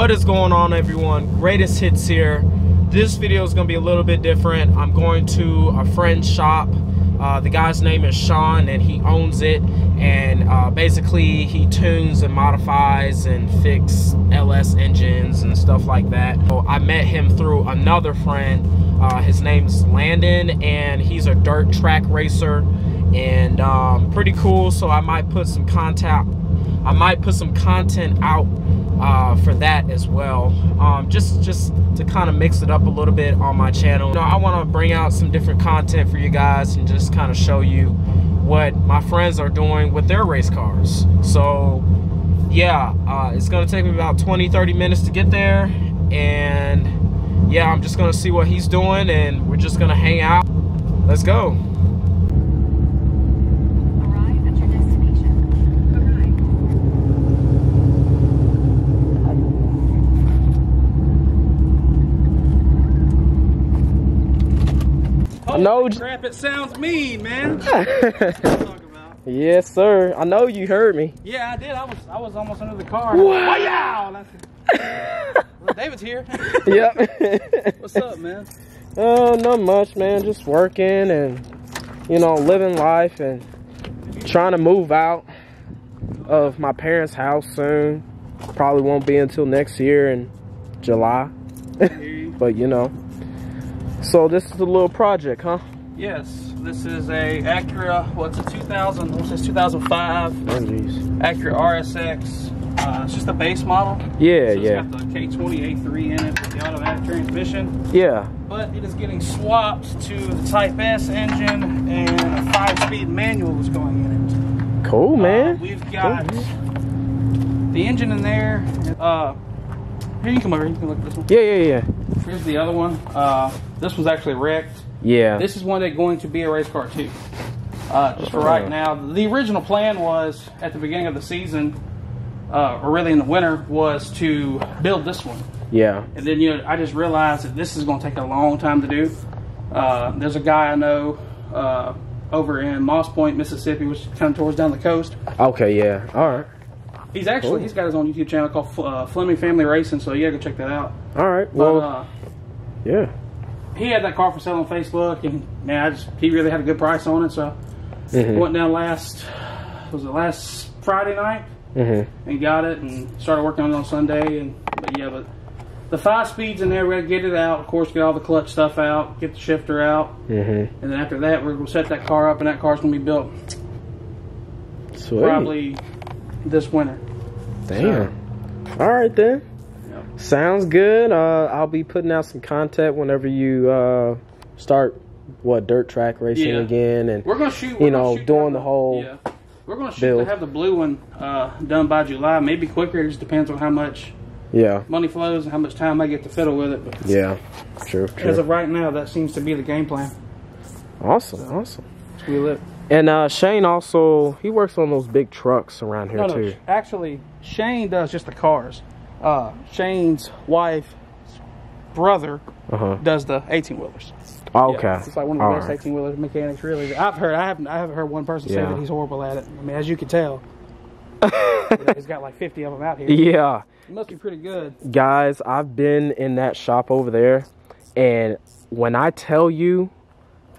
What is going on, everyone? Greatest Hits here. This video is going to be a little bit different. I'm going to a friend's shop. The guy's name is Sean, and he owns it, and basically he tunes and modifies and fix LS engines and stuff like that. So I met him through another friend. His name's Landon, and he's a dirt track racer, and pretty cool. So I might put some content out for that as well, just to kind of mix it up a little bit on my channel. You know, I want to bring out some different content for you guys and just kind of show you what my friends are doing with their race cars. So yeah, it's gonna take me about 20-30 minutes to get there, and yeah, I'm just gonna see what he's doing, and we're just gonna hang out. Let's go. No crap, it sounds mean, man. Yes, sir. I know you heard me. Yeah, I did. I was almost under the car. Wow. Well, David's here. Yep. What's up, man? Not much, man. Just working and, you know, living life and trying to move out of my parents' house soon. Probably won't be until next year in July. But, you know. So this is a little project, huh? Yes, this is a Acura. What's a 2000? What's this? 2005 Acura RSX. It's just a base model. Yeah, so yeah. It's got the K20 A3 in it with the automatic transmission. Yeah. But it is getting swapped to the Type S engine, and a 5-speed manual is going in it. Cool, man. We've got the engine in there. Here, you come over. You can look at this one. Yeah. Here's the other one. This was actually wrecked. Yeah. This is one that's going to be a race car too. Just for right now. The original plan was at the beginning of the season, or really in the winter, was to build this one. Yeah. And then, you know, I just realized that this is going to take a long time to do. There's a guy I know over in Moss Point, Mississippi, which kind of towards down the coast. Okay. Yeah. All right. He's actually he's got his own YouTube channel called Fleming Family Racing, so yeah, go check that out. All right. Well, yeah. He had that car for sale on Facebook, and man, he really had a good price on it. So went down last Friday night and got it, and started working on it on Sunday. But the 5 speeds in there, we got to get it out. Of course, get all the clutch stuff out, get the shifter out, and then after that, we're going to set that car up, and that car's going to be built. Sweet. Probably this winter. Damn. So, all right then. Yep. Sounds good. I'll be putting out some content whenever you start dirt track racing again, and we're gonna shoot. Doing the whole. Yeah. We're gonna shoot to have the blue one done by July. Maybe quicker. It just depends on how much money flows and how much time I get to fiddle with it. But yeah. True. As of right now, that seems to be the game plan. Awesome. Awesome. We live. And Shane also, he works on those big trucks around here too. No, actually, Shane does just the cars. Shane's wife's brother does the 18-wheelers. Okay. Yeah, it's like one of the best 18-wheeler mechanics, really. I haven't heard one person say that he's horrible at it. I mean, as you can tell, he's got like 50 of them out here. Yeah. He must be pretty good. Guys, I've been in that shop over there, and when I tell you,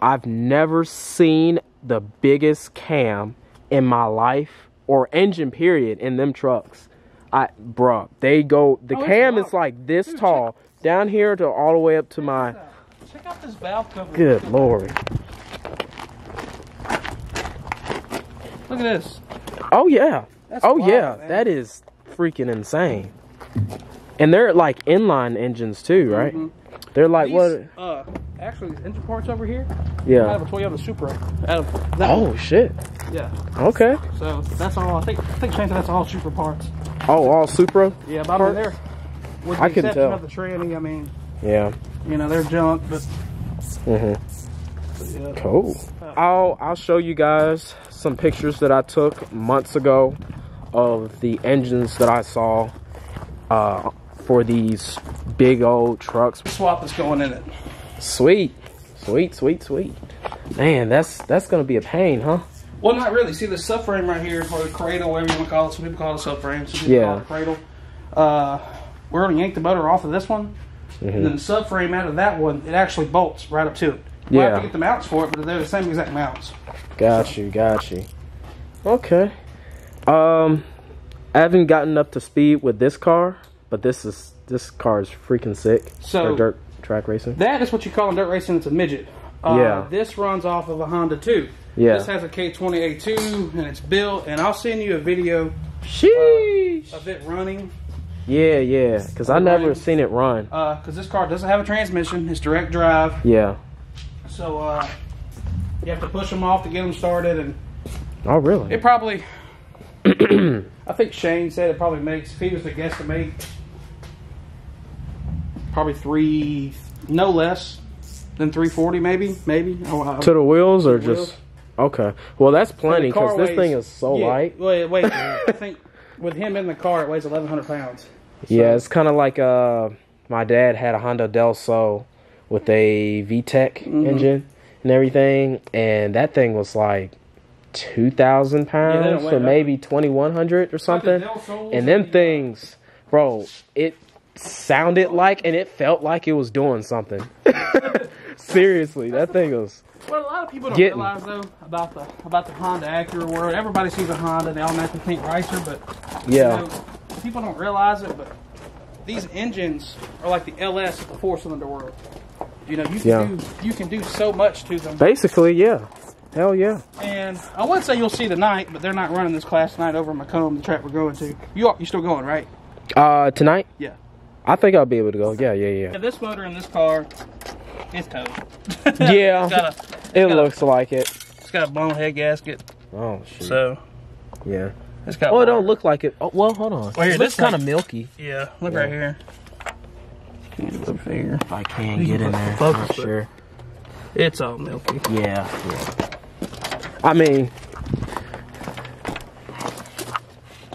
I've never seen the biggest cam in my life, or engine period, in them trucks. Bruh, they go, the cam is like this tall, down here to all the way up to my... Check out this valve cover. Good Lord. Look at this. Oh yeah. That's wild, man. That is freaking insane. And they're like inline engines too, right? They're like actually, these engine parts over here. Yeah. I have a Toyota Supra. Shit. Yeah. Okay. So that's all. I think Shane said that's all Supra parts. Oh, all Supra. Yeah, but over there. With the exception of the tranny, I mean. Yeah. You know, they're junk, but. Yeah. Cool. I'll show you guys some pictures that I took months ago of the engines that I saw for these big old trucks. Swap is going in it. Sweet. Man, that's gonna be a pain, huh? Well, not really. See the subframe right here, or the cradle, whatever you want to call it. Some people call it subframe, some people call it cradle. we're going to yank the motor off of this one, and then the subframe out of that one, it actually bolts right up to it. We'll have to get the mounts for it, but they're the same exact mounts. Got you. Okay. I haven't gotten up to speed with this car, but this car is freaking sick. So for dirt track racing. That is what you call in dirt racing. It's a midget. This runs off of a Honda 2. Yeah. This has a K20 A2 and it's built. And I'll send you a video of it running. Yeah. Because I never seen it run. Because this car doesn't have a transmission. It's direct drive. Yeah. So you have to push them off to get them started. And oh, really? it probably, I think Shane said it probably makes, if he was to guesstimate, probably no less than 340, maybe. To the wheels or just? Okay. Well, that's plenty because this thing is so light. Wait. I think with him in the car, it weighs 1,100 pounds. So. Yeah, it's kind of like my dad had a Honda Del Sol with a VTEC engine and everything, and that thing was like 2,000 pounds, so maybe 2,100 or something. And them things, bro, it sounded like and it felt like it was doing something. Seriously, that thing was. What a lot of people don't realize though about the Honda Acura world, everybody sees a Honda, they automatically think racer, but yeah, you know, people don't realize it. But these engines are like the LS of the 4-cylinder world. You know, you can do so much to them. Basically, yeah. Hell yeah. And I would say you'll see tonight, but they're not running this class tonight over in Macomb, the track we're going to. You still going, right? Tonight? Yeah. I think I'll be able to go. Yeah. Yeah, this motor in this car, it's towed. Yeah. It looks like it. It's got a blown head gasket. Oh, shit. So. Yeah. It's got. Well, it don't look like it. Oh, well, hold on. Well, here, it looks kind of milky. Yeah. Look right here. If I can get in there, for sure. It's all milky. Yeah. I mean,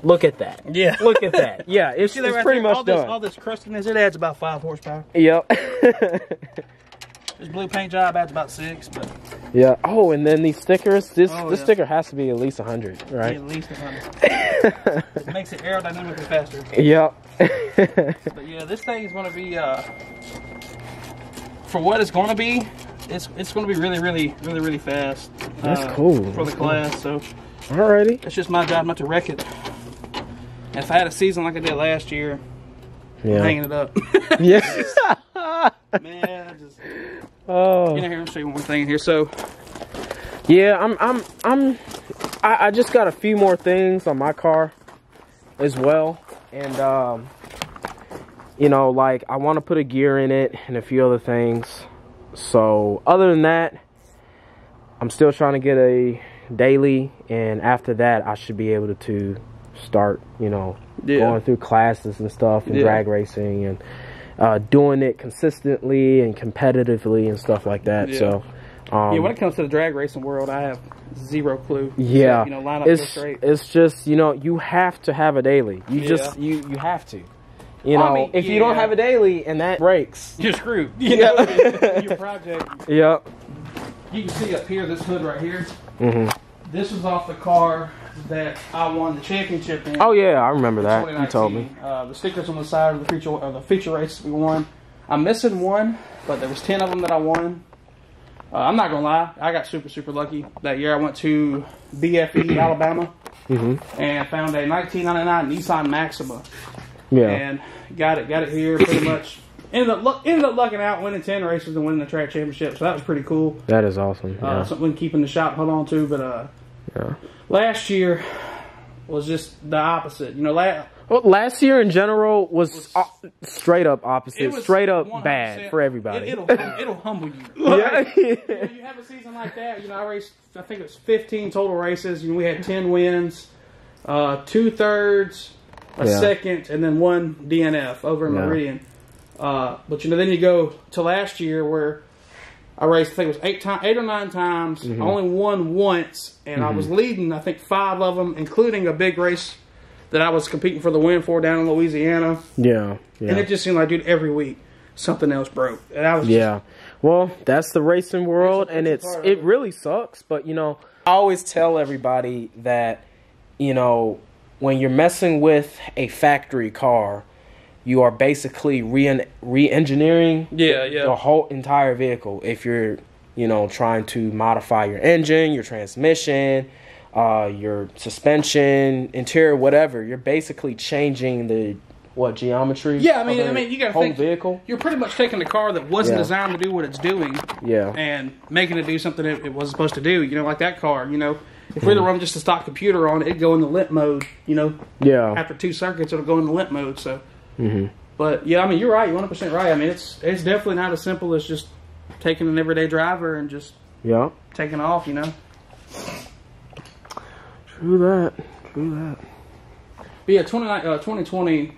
look at that. Yeah. Look at that. Yeah, it's pretty much done. All this crustiness, it adds about 5 horsepower. Yep. This blue paint job adds about 6, but. Yeah. Oh, and then these stickers. This sticker has to be at least 100, right? Yeah, at least 100. It makes it aerodynamically faster. Yep. But yeah, this thing is going to be, for what it's going to be, it's going to be really fast. That's cool. For the class, so. Alrighty. It's just my job not to wreck it. And if I had a season like I did last year, I'm hanging it up. Yes. Man, I just. Oh. You know, here, I'll show you one more thing here. So. Yeah, I just got a few more things on my car as well, and you know, like I want to put a gear in it and a few other things. So other than that, I'm still trying to get a daily, and after that I should be able to start, you know, going through classes and stuff and drag racing and doing it consistently and competitively and stuff like that. So when it comes to the drag racing world, I have zero clue. Yeah, so, you know, line up straight. It's just, you know, you have to have a daily. You just you have to. You know, I mean, if you don't have a daily and that breaks, you're screwed. You know, your project. Yep. You can see up here this hood right here. This was off the car that I won the championship in. Oh yeah, I remember that. You told me. The stickers on the side of the feature race we won. I'm missing one, but there was 10 of them that I won. I'm not gonna lie, I got super lucky that year. I went to BFE, Alabama, and found a 1999 Nissan Maxima. Yeah, and got it here pretty much. Ended up lucking out, winning 10 races and winning the track championship. So that was pretty cool. That is awesome. Yeah. Something keeping the shop hold on to, but last year was just the opposite. You know, last year in general was straight up opposite, straight up bad for everybody. It'll humble you. Yeah. You have a season like that. You know, I raced, I think it was 15 total races. You know, we had 10 wins, 2/3, a second, and then 1 DNF over in Meridian. But you know, then you go to last year where I raced, I think it was 8 or 9 times, only won once, and I was leading, I think 5 of them, including a big race that I was competing for the win for down in Louisiana. Yeah. And it just seemed like, dude, every week something else broke. And I was well, that's the racing world, and it really sucks. But you know, I always tell everybody that, you know, when you're messing with a factory car, you are basically re-engineering the whole entire vehicle. If you're, you know, trying to modify your engine, your transmission, your suspension, interior, whatever, you're basically changing the geometry. Yeah, I mean, you got to whole think vehicle. You're pretty much taking a car that wasn't designed to do what it's doing, and making it do something it wasn't supposed to do. You know, like that car. You know, if we'd have run just a stock computer on it, it'd go into limp mode. You know, after 2 circuits, it'll go into limp mode. So, but yeah, I mean, you're right. You're 100% right. I mean, it's definitely not as simple as just taking an everyday driver and just taking off. You know. True that. True that. But yeah, 2020,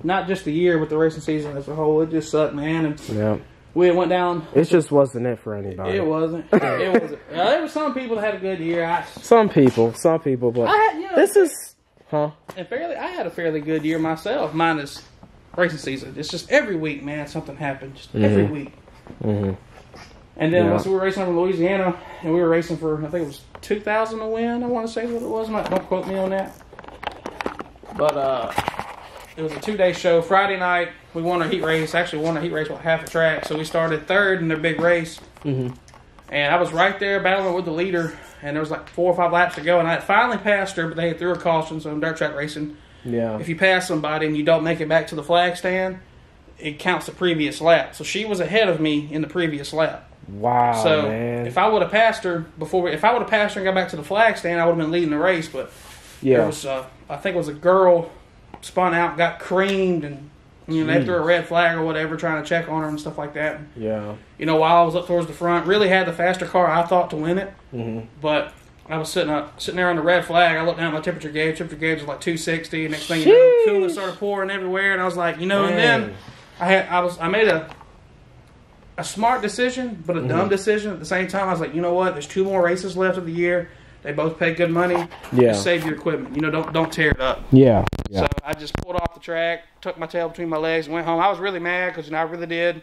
not just the year, but the racing season as a whole, it just sucked, man. And we went down. It just wasn't it for anybody. It wasn't. It wasn't. There were some people that had a good year. Some people, but this is, and I had a fairly good year myself, minus racing season. It's just every week, man, something happened. Just every week. And then once we were racing over in Louisiana, and we were racing for, I think it was $2,000 a win. I want to say what it was. Don't quote me on that. But it was a 2-day show. Friday night, we won our heat race. Actually, won our heat race with half a track. So we started third in their big race. And I was right there battling with the leader. And there was like 4 or 5 laps to go. And I had finally passed her, but they had threw a caution. So in dirt track racing, if you pass somebody and you don't make it back to the flag stand, it counts the previous lap. So she was ahead of me in the previous lap. Wow, so man. If I would have passed her if I would have passed her and got back to the flag stand, I would have been leading the race. But there was, I think it was a girl spun out, got creamed, and you know they threw a red flag or whatever, trying to check on her and stuff like that. Yeah. You know, while I was up towards the front, really had the faster car, I thought, to win it. But I was sitting there on the red flag. I looked down at my temperature gauge. Temperature gauge was like 260. Next thing you know, coolant started pouring everywhere, and I was like, you know. And then I made a smart decision, but a dumb decision at the same time. I was like, you know what? There's 2 more races left of the year. They both pay good money. Just save your equipment. You know, don't tear it up. So I just pulled off the track, tucked my tail between my legs, and went home. I was really mad because I really did.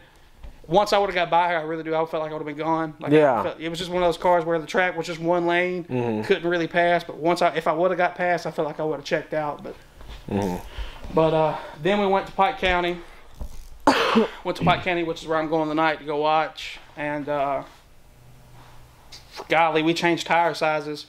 Once I would have got by her, I felt like I would have been gone. Like it was just one of those cars where the track was just one lane, couldn't really pass. But if I would have got past, I felt like I would have checked out. But then we went to Pike County. Went to Pike County, which is where I'm going tonight to go watch. And golly, we changed tire sizes.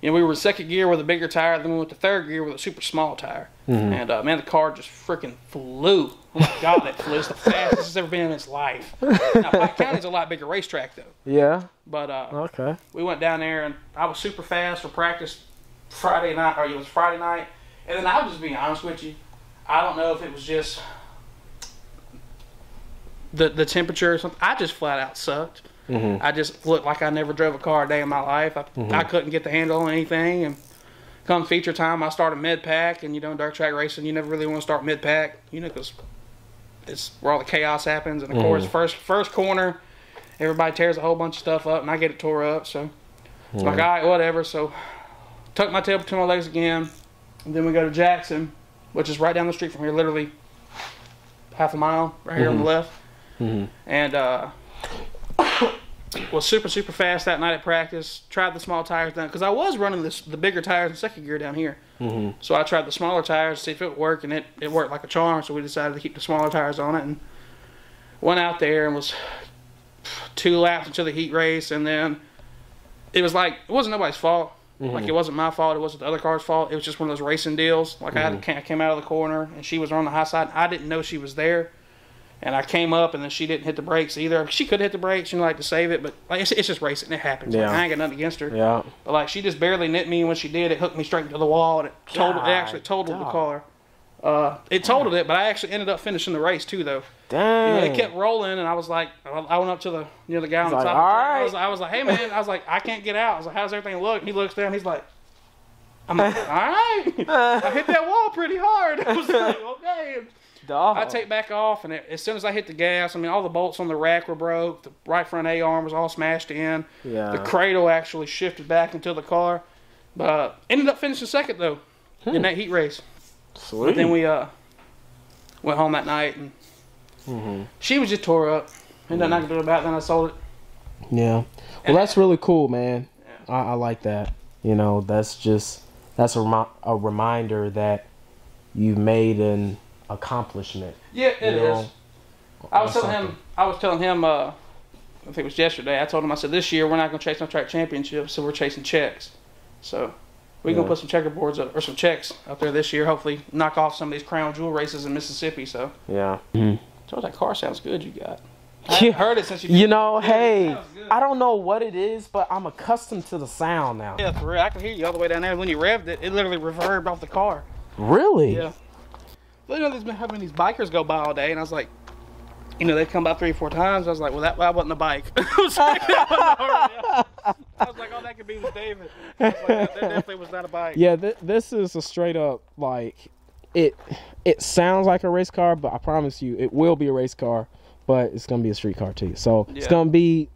You know, we were in 2nd gear with a bigger tire, then we went to 3rd gear with a super small tire. And man, the car just freaking flew. Oh my God, it flew. It's the fastest it's ever been in its life. Now, Pike County's a lot bigger racetrack though. But we went down there, and I was super fast for practice Friday night, or it was Friday night. And then I'll just be honest with you, I don't know if it was just the temperature or something. I just flat out sucked. I just looked like I never drove a car a day in my life. I couldn't get the handle on anything. And come feature time, I started mid-pack. And, you know, in dirt track racing, you never really want to start mid-pack, you know, because it's where all the chaos happens. And, of course, first corner, everybody tears a whole bunch of stuff up, and I get it tore up. So it's like, all right, whatever. So tuck my tail between my legs again. And then we go to Jackson, which is right down the street from here, literally half a mile right here on the left. And was super fast that night at practice. Tried the small tires down because I was running the bigger tires in 2nd gear down here. So I tried the smaller tires to see if it would work, and it worked like a charm. So we decided to keep the smaller tires on it and went out there and was 2 laps into the heat race, and then it was like it wasn't nobody's fault. Like it wasn't my fault. It wasn't the other car's fault. It was just one of those racing deals. Like I came out of the corner and she was on the high side. I didn't know she was there. And I came up, and then she didn't hit the brakes either. She could hit the brakes, like to save it, but like it's just racing. It happens. Like, I ain't got nothing against her. But like she just barely nipped me, and when she did, it hooked me straight into the wall, and it actually totaled the car. It totaled it, but I actually ended up finishing the race too, though. Dang. You know, it kept rolling, and I was like, I went up to the guy on the top. I was like, hey man, I was like, I can't get out. I was like, how's everything look? And he looks down, he's like, I'm like, all right. I hit that wall pretty hard. I was like, okay. I take back off, and as soon as I hit the gas, I mean, all the bolts on the rack were broke. The right front A-arm was all smashed in. The cradle actually shifted back into the car. But ended up finishing 2nd, though, in that heat race. Sweet. But then we went home that night, and she was just tore up. And nothing I could do about it. Then I sold it. Yeah. Well, that's really cool, man. I like that. You know, that's a reminder that you've made accomplishment. Yeah, it is. I was telling him, I think it was yesterday, I told him, I said, this year we're not going to chase no track championships, so we're chasing checks. So we're going to put some checkerboards up, or some checks out there this year, hopefully knock off some of these crown jewel races in Mississippi. So yeah. So that car sounds good you got. I haven't heard it since you You know, hey, I don't know what it is, but I'm accustomed to the sound now. Yeah, for real. I can hear you all the way down there. When you revved it, it literally reverbed off the car. Really? Yeah. Well, you know, there's been having these bikers go by all day, and I was like, you know, they'd come by 3 or 4 times. I was like, well, that wasn't a bike. I was like, oh, that could be with David. I was like, that definitely was not a bike. Yeah, this is a straight up, like, it sounds like a race car, but I promise you, it will be a race car, but it's going to be a street car too. So it's going to be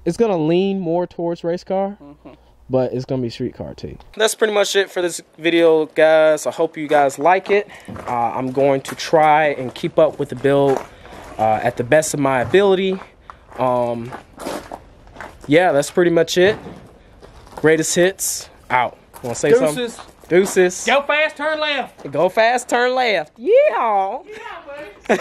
it's going to lean more towards race car. But it's going to be street car too. That's pretty much it for this video, guys. I hope you guys like it. I'm going to try and keep up with the build at the best of my ability. Yeah, that's pretty much it. Greatest hits, out. Want to say something? Deuces. Go fast, turn left. Go fast, turn left. Yeah. Yeah, buddy.